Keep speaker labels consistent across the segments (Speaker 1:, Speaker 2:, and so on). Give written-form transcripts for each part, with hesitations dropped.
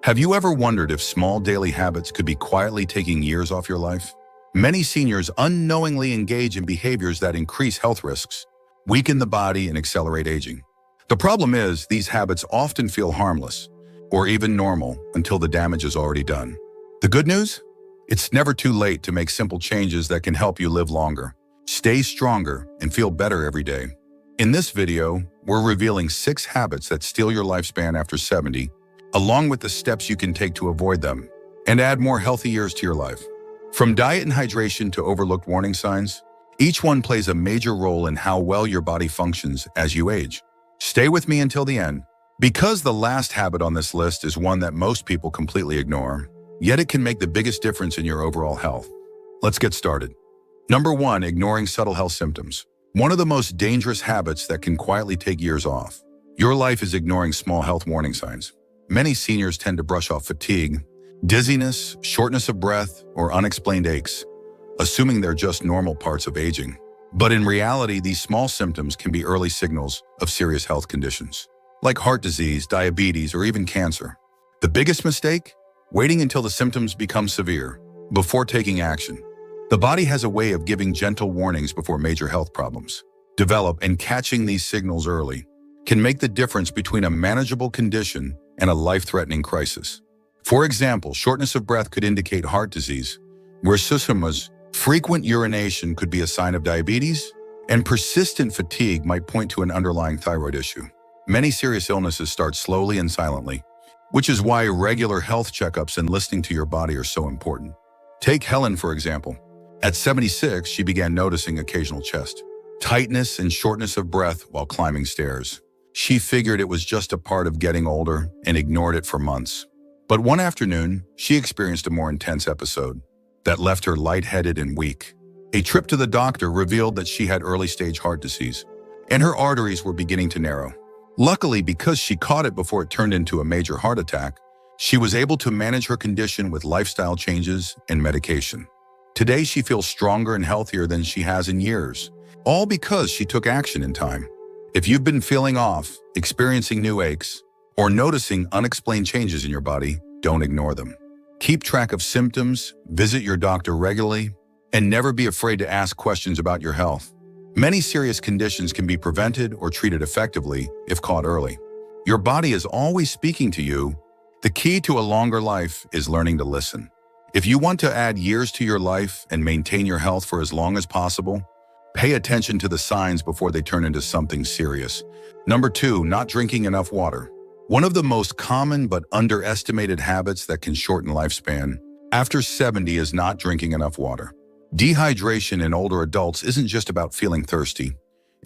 Speaker 1: Have you ever wondered if small daily habits could be quietly taking years off your life? Many seniors unknowingly engage in behaviors that increase health risks, weaken the body, and accelerate aging. The problem is, these habits often feel harmless, or even normal, until the damage is already done. The good news? It's never too late to make simple changes that can help you live longer, stay stronger, and feel better every day. In this video, we're revealing 6 habits that steal your lifespan after 70, along with the steps you can take to avoid them and add more healthy years to your life. From diet and hydration to overlooked warning signs, each one plays a major role in how well your body functions as you age. Stay with me until the end, because the last habit on this list is one that most people completely ignore, yet it can make the biggest difference in your overall health. Let's get started. Number 1, ignoring subtle health symptoms. One of the most dangerous habits that can quietly take years off. Your life is ignoring small health warning signs. Many seniors tend to brush off fatigue, dizziness, shortness of breath, or unexplained aches, assuming they're just normal parts of aging. But in reality, these small symptoms can be early signals of serious health conditions, like heart disease, diabetes, or even cancer. The biggest mistake? Waiting until the symptoms become severe before taking action. The body has a way of giving gentle warnings before major health problems develop, and catching these signals early can make the difference between a manageable condition and a life-threatening crisis. For example, shortness of breath could indicate heart disease, where frequent urination could be a sign of diabetes, and persistent fatigue might point to an underlying thyroid issue. Many serious illnesses start slowly and silently, which is why regular health checkups and listening to your body are so important. Take Helen, for example. At 76, she began noticing occasional chest tightness and shortness of breath while climbing stairs. She figured it was just a part of getting older and ignored it for months. But one afternoon, she experienced a more intense episode that left her lightheaded and weak. A trip to the doctor revealed that she had early-stage heart disease, and her arteries were beginning to narrow. Luckily, because she caught it before it turned into a major heart attack, she was able to manage her condition with lifestyle changes and medication. Today, she feels stronger and healthier than she has in years, all because she took action in time. If you've been feeling off, experiencing new aches, or noticing unexplained changes in your body, don't ignore them. Keep track of symptoms, visit your doctor regularly, and never be afraid to ask questions about your health. Many serious conditions can be prevented or treated effectively if caught early. Your body is always speaking to you. The key to a longer life is learning to listen. If you want to add years to your life and maintain your health for as long as possible, pay attention to the signs before they turn into something serious. Number 2, not drinking enough water. One of the most common but underestimated habits that can shorten lifespan after 70 is not drinking enough water. Dehydration in older adults isn't just about feeling thirsty.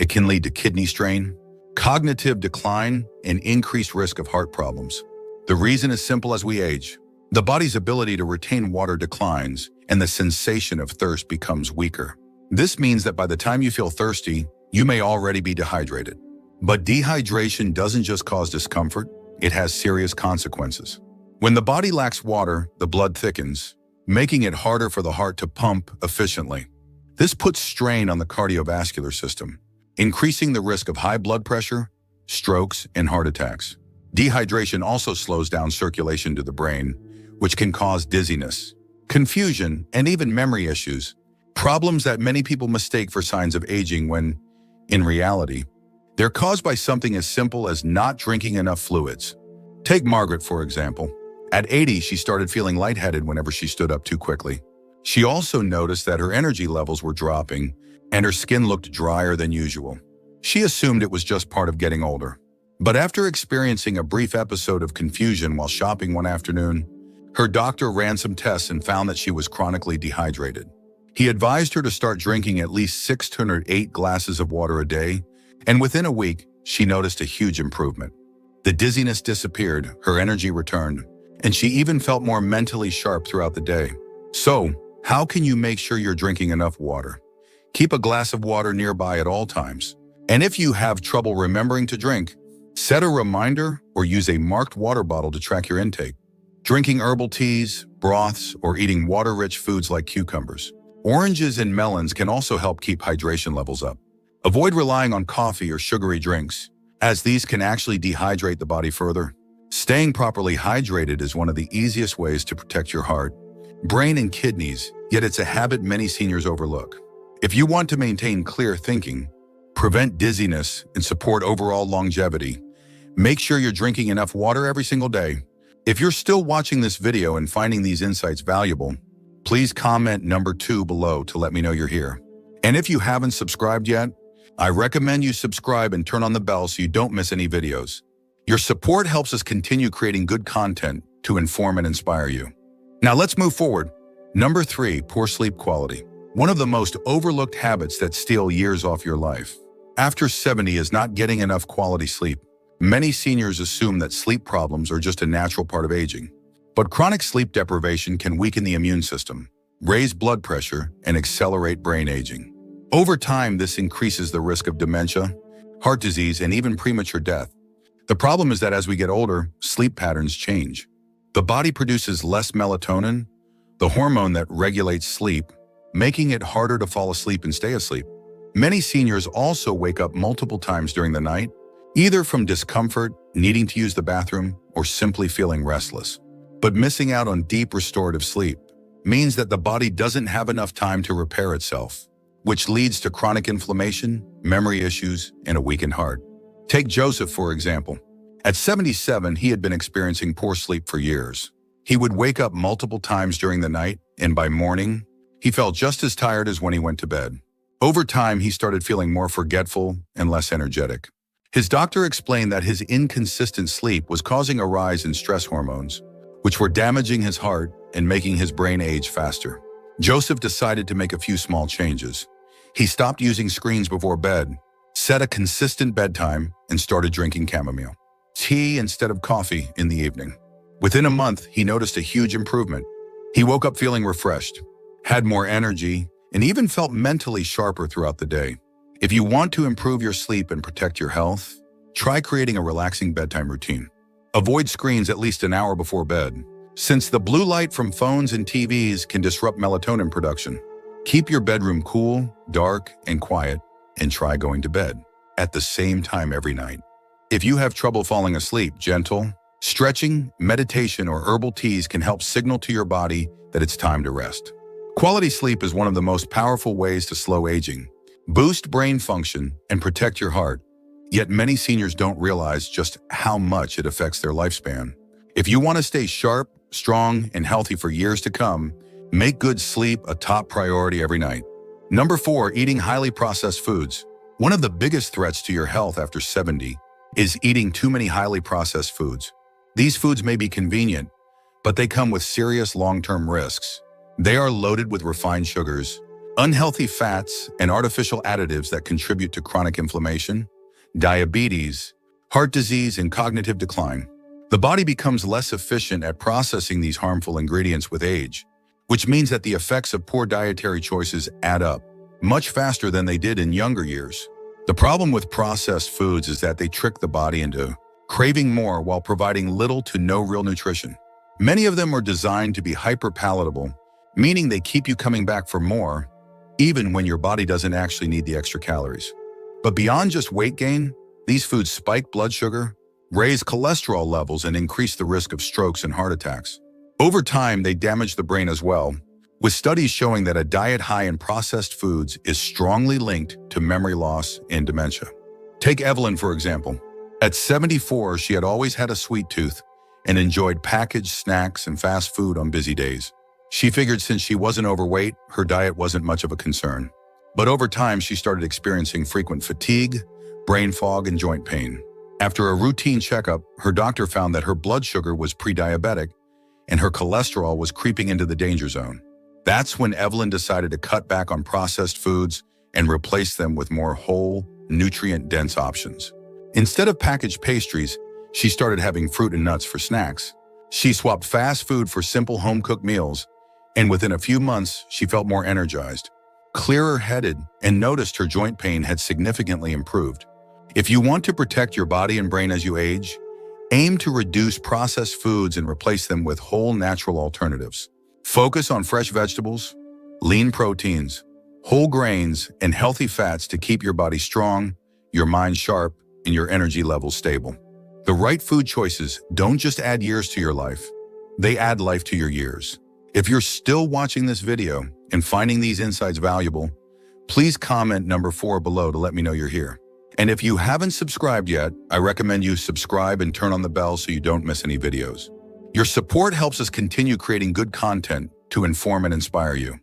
Speaker 1: It can lead to kidney strain, cognitive decline, and increased risk of heart problems. The reason is simple: as we age, the body's ability to retain water declines, and the sensation of thirst becomes weaker. This means that by the time you feel thirsty, you may already be dehydrated. But dehydration doesn't just cause discomfort, it has serious consequences. When the body lacks water, the blood thickens, making it harder for the heart to pump efficiently. This puts strain on the cardiovascular system, increasing the risk of high blood pressure, strokes, and heart attacks. Dehydration also slows down circulation to the brain, which can cause dizziness, confusion, and even memory issues, problems that many people mistake for signs of aging when, in reality, they're caused by something as simple as not drinking enough fluids. Take Margaret, for example. At 80, she started feeling lightheaded whenever she stood up too quickly. She also noticed that her energy levels were dropping and her skin looked drier than usual. She assumed it was just part of getting older. But after experiencing a brief episode of confusion while shopping one afternoon, her doctor ran some tests and found that she was chronically dehydrated. He advised her to start drinking at least 6 to 8 glasses of water a day, and within a week, she noticed a huge improvement. The dizziness disappeared, her energy returned, and she even felt more mentally sharp throughout the day. So, how can you make sure you're drinking enough water? Keep a glass of water nearby at all times. And if you have trouble remembering to drink, set a reminder or use a marked water bottle to track your intake. Drinking herbal teas, broths, or eating water-rich foods like cucumbers, oranges, and melons can also help keep hydration levels up. Avoid relying on coffee or sugary drinks, as these can actually dehydrate the body further. Staying properly hydrated is one of the easiest ways to protect your heart, brain, and kidneys, yet it's a habit many seniors overlook. If you want to maintain clear thinking, prevent dizziness, and support overall longevity, make sure you're drinking enough water every single day. If you're still watching this video and finding these insights valuable, please comment number 2 below to let me know you're here. And if you haven't subscribed yet, I recommend you subscribe and turn on the bell so you don't miss any videos. Your support helps us continue creating good content to inform and inspire you. Now let's move forward. Number 3, poor sleep quality. One of the most overlooked habits that steal years off your life. After 70 is not getting enough quality sleep. Many seniors assume that sleep problems are just a natural part of aging. But chronic sleep deprivation can weaken the immune system, raise blood pressure, and accelerate brain aging. Over time, this increases the risk of dementia, heart disease, and even premature death. The problem is that as we get older, sleep patterns change. The body produces less melatonin, the hormone that regulates sleep, making it harder to fall asleep and stay asleep. Many seniors also wake up multiple times during the night, either from discomfort, needing to use the bathroom, or simply feeling restless. But missing out on deep restorative sleep means that the body doesn't have enough time to repair itself, which leads to chronic inflammation, memory issues, and a weakened heart. Take Joseph, for example. At 77, he had been experiencing poor sleep for years. He would wake up multiple times during the night, and by morning, he felt just as tired as when he went to bed. Over time, he started feeling more forgetful and less energetic. His doctor explained that his inconsistent sleep was causing a rise in stress hormones, which were damaging his heart and making his brain age faster. Joseph decided to make a few small changes. He stopped using screens before bed, set a consistent bedtime, and started drinking chamomile tea instead of coffee in the evening. Within a month, he noticed a huge improvement. He woke up feeling refreshed, had more energy, and even felt mentally sharper throughout the day. If you want to improve your sleep and protect your health, try creating a relaxing bedtime routine. Avoid screens at least an hour before bed, since the blue light from phones and TVs can disrupt melatonin production. Keep your bedroom cool, dark, and quiet, and try going to bed at the same time every night. If you have trouble falling asleep, gentle stretching, meditation, or herbal teas can help signal to your body that it's time to rest. Quality sleep is one of the most powerful ways to slow aging, boost brain function, and protect your heart. Yet many seniors don't realize just how much it affects their lifespan. If you want to stay sharp, strong, and healthy for years to come, make good sleep a top priority every night. Number 4, eating highly processed foods. One of the biggest threats to your health after 70 is eating too many highly processed foods. These foods may be convenient, but they come with serious long-term risks. They are loaded with refined sugars, unhealthy fats, and artificial additives that contribute to chronic inflammation, diabetes, heart disease, and cognitive decline. The body becomes less efficient at processing these harmful ingredients with age, which means that the effects of poor dietary choices add up much faster than they did in younger years. The problem with processed foods is that they trick the body into craving more while providing little to no real nutrition. Many of them are designed to be hyper-palatable, meaning they keep you coming back for more, even when your body doesn't actually need the extra calories. But beyond just weight gain, these foods spike blood sugar, raise cholesterol levels, and increase the risk of strokes and heart attacks. Over time, they damage the brain as well, with studies showing that a diet high in processed foods is strongly linked to memory loss and dementia. Take Evelyn, for example. At 74, she had always had a sweet tooth and enjoyed packaged snacks and fast food on busy days. She figured since she wasn't overweight, her diet wasn't much of a concern. But over time, she started experiencing frequent fatigue, brain fog, and joint pain. After a routine checkup, her doctor found that her blood sugar was pre-diabetic and her cholesterol was creeping into the danger zone. That's when Evelyn decided to cut back on processed foods and replace them with more whole, nutrient-dense options. Instead of packaged pastries, she started having fruit and nuts for snacks. She swapped fast food for simple home-cooked meals, and within a few months, she felt more energized, clearer-headed, and noticed her joint pain had significantly improved. If you want to protect your body and brain as you age, aim to reduce processed foods and replace them with whole, natural alternatives. Focus on fresh vegetables, lean proteins, whole grains, and healthy fats to keep your body strong, your mind sharp, and your energy levels stable. The right food choices don't just add years to your life, they add life to your years. If you're still watching this video and finding these insights valuable, please comment number 4 below to let me know you're here. And if you haven't subscribed yet, I recommend you subscribe and turn on the bell so you don't miss any videos. Your support helps us continue creating good content to inform and inspire you.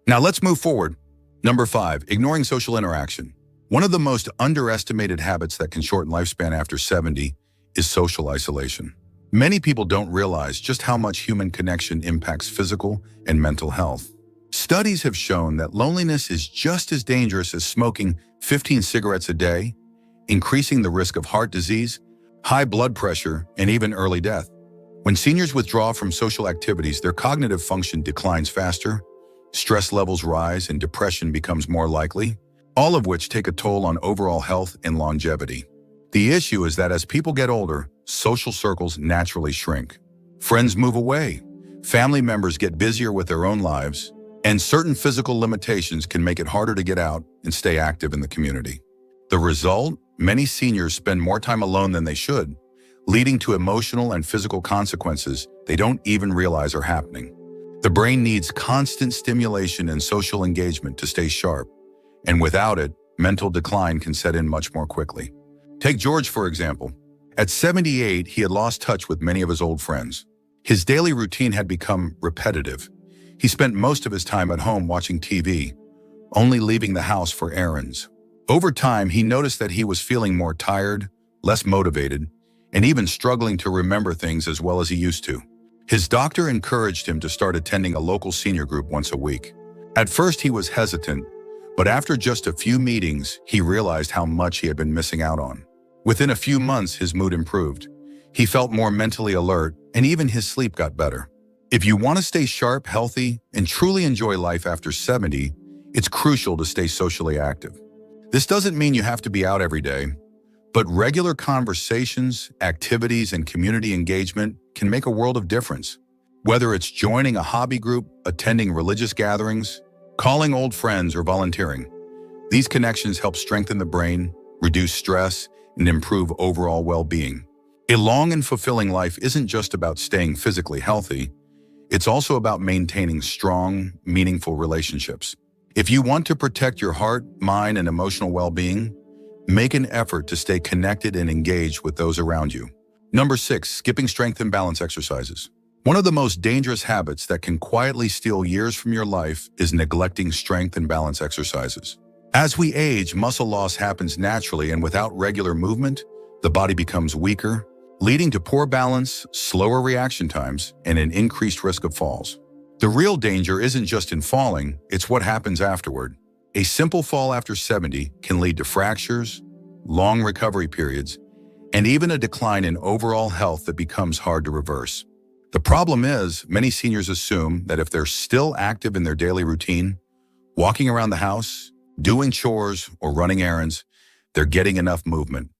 Speaker 1: Now let's move forward. Number 5, ignoring social interaction. One of the most underestimated habits that can shorten lifespan after 70 is social isolation. Many people don't realize just how much human connection impacts physical and mental health. Studies have shown that loneliness is just as dangerous as smoking 15 cigarettes a day, increasing the risk of heart disease, high blood pressure, and even early death. When seniors withdraw from social activities, their cognitive function declines faster, stress levels rise, and depression becomes more likely, all of which take a toll on overall health and longevity. The issue is that as people get older, social circles naturally shrink. Friends move away, family members get busier with their own lives, and certain physical limitations can make it harder to get out and stay active in the community. The result? Many seniors spend more time alone than they should, leading to emotional and physical consequences they don't even realize are happening. The brain needs constant stimulation and social engagement to stay sharp, and without it, mental decline can set in much more quickly. Take George, for example. At 78, he had lost touch with many of his old friends. His daily routine had become repetitive. He spent most of his time at home watching TV, only leaving the house for errands. Over time, he noticed that he was feeling more tired, less motivated, and even struggling to remember things as well as he used to. His doctor encouraged him to start attending a local senior group once a week. At first, he was hesitant, but after just a few meetings, he realized how much he had been missing out on. Within a few months, his mood improved. He felt more mentally alert, and even his sleep got better. If you want to stay sharp, healthy, and truly enjoy life after 70, it's crucial to stay socially active. This doesn't mean you have to be out every day, but regular conversations, activities, and community engagement can make a world of difference. Whether it's joining a hobby group, attending religious gatherings, calling old friends, or volunteering, these connections help strengthen the brain, reduce stress, and improve overall well-being. A long and fulfilling life isn't just about staying physically healthy, it's also about maintaining strong, meaningful relationships. If you want to protect your heart, mind, and emotional well-being, make an effort to stay connected and engaged with those around you. Number 6, skipping strength and balance exercises. One of the most dangerous habits that can quietly steal years from your life is neglecting strength and balance exercises. As we age, muscle loss happens naturally, and without regular movement, the body becomes weaker, leading to poor balance, slower reaction times, and an increased risk of falls. The real danger isn't just in falling, it's what happens afterward. A simple fall after 70 can lead to fractures, long recovery periods, and even a decline in overall health that becomes hard to reverse. The problem is, many seniors assume that if they're still active in their daily routine, walking around the house, doing chores, or running errands, they're getting enough movement.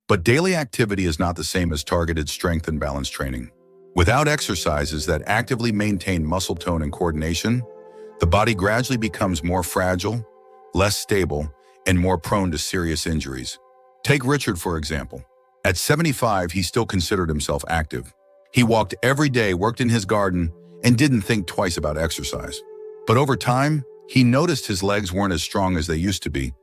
Speaker 1: But daily activity is not the same as targeted strength and balance training. Without exercises that actively maintain muscle tone and coordination, the body gradually becomes more fragile, less stable, and more prone to serious injuries. Take Richard, for example. At 75, he still considered himself active. He walked every day, worked in his garden, and didn't think twice about exercise. But over time, he noticed his legs weren't as strong as they used to be,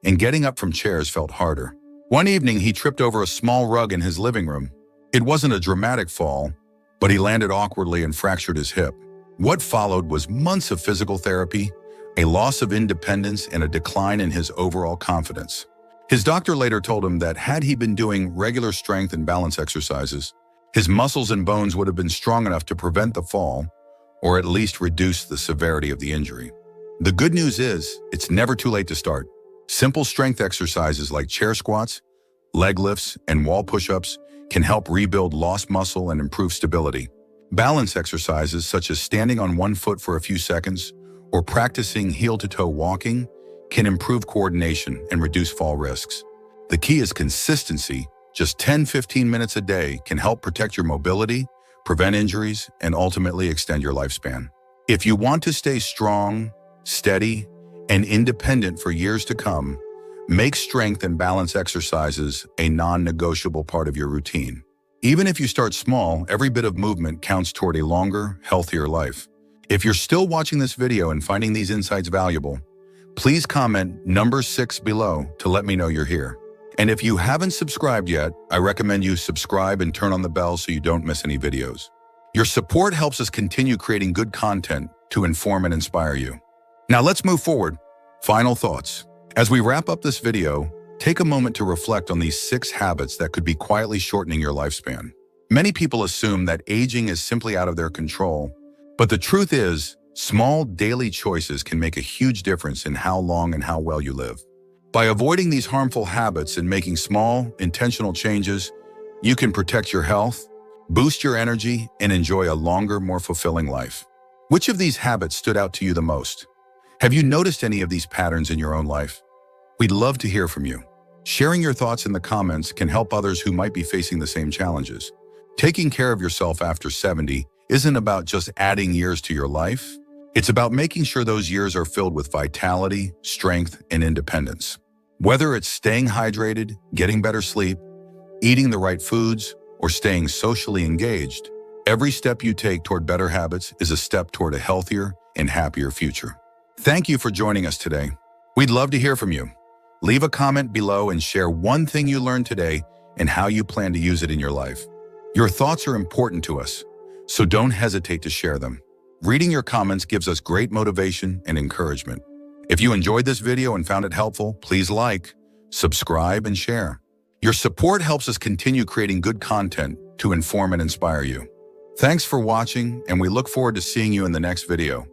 Speaker 1: and getting up from chairs felt harder. One evening, he tripped over a small rug in his living room. It wasn't a dramatic fall, but he landed awkwardly and fractured his hip. What followed was months of physical therapy, a loss of independence, and a decline in his overall confidence. His doctor later told him that had he been doing regular strength and balance exercises, his muscles and bones would have been strong enough to prevent the fall, or at least reduce the severity of the injury. The good news is, it's never too late to start. Simple strength exercises like chair squats, leg lifts, and wall push-ups can help rebuild lost muscle and improve stability. Balance exercises such as standing on one foot for a few seconds or practicing heel-to-toe walking can improve coordination and reduce fall risks. The key is consistency. Just 10-15 minutes a day can help protect your mobility, prevent injuries, and ultimately extend your lifespan. If you want to stay strong, steady, and independent for years to come, make strength and balance exercises a non-negotiable part of your routine. Even if you start small, every bit of movement counts toward a longer, healthier life. If you're still watching this video and finding these insights valuable, please comment number 6 below to let me know you're here. And if you haven't subscribed yet, I recommend you subscribe and turn on the bell so you don't miss any videos. Your support helps us continue creating good content to inform and inspire you. Now let's move forward. Final thoughts. As we wrap up this video, take a moment to reflect on these 6 habits that could be quietly shortening your lifespan. Many people assume that aging is simply out of their control, but the truth is, small daily choices can make a huge difference in how long and how well you live. By avoiding these harmful habits and making small, intentional changes, you can protect your health, boost your energy, and enjoy a longer, more fulfilling life. Which of these habits stood out to you the most? Have you noticed any of these patterns in your own life? We'd love to hear from you. Sharing your thoughts in the comments can help others who might be facing the same challenges. Taking care of yourself after 70 isn't about just adding years to your life. It's about making sure those years are filled with vitality, strength, and independence. Whether it's staying hydrated, getting better sleep, eating the right foods, or staying socially engaged, every step you take toward better habits is a step toward a healthier and happier future. Thank you for joining us today. We'd love to hear from you. Leave a comment below and share one thing you learned today and how you plan to use it in your life. Your thoughts are important to us, so don't hesitate to share them. Reading your comments gives us great motivation and encouragement. If you enjoyed this video and found it helpful, please like, subscribe, and share. Your support helps us continue creating good content to inform and inspire you. Thanks for watching, and we look forward to seeing you in the next video.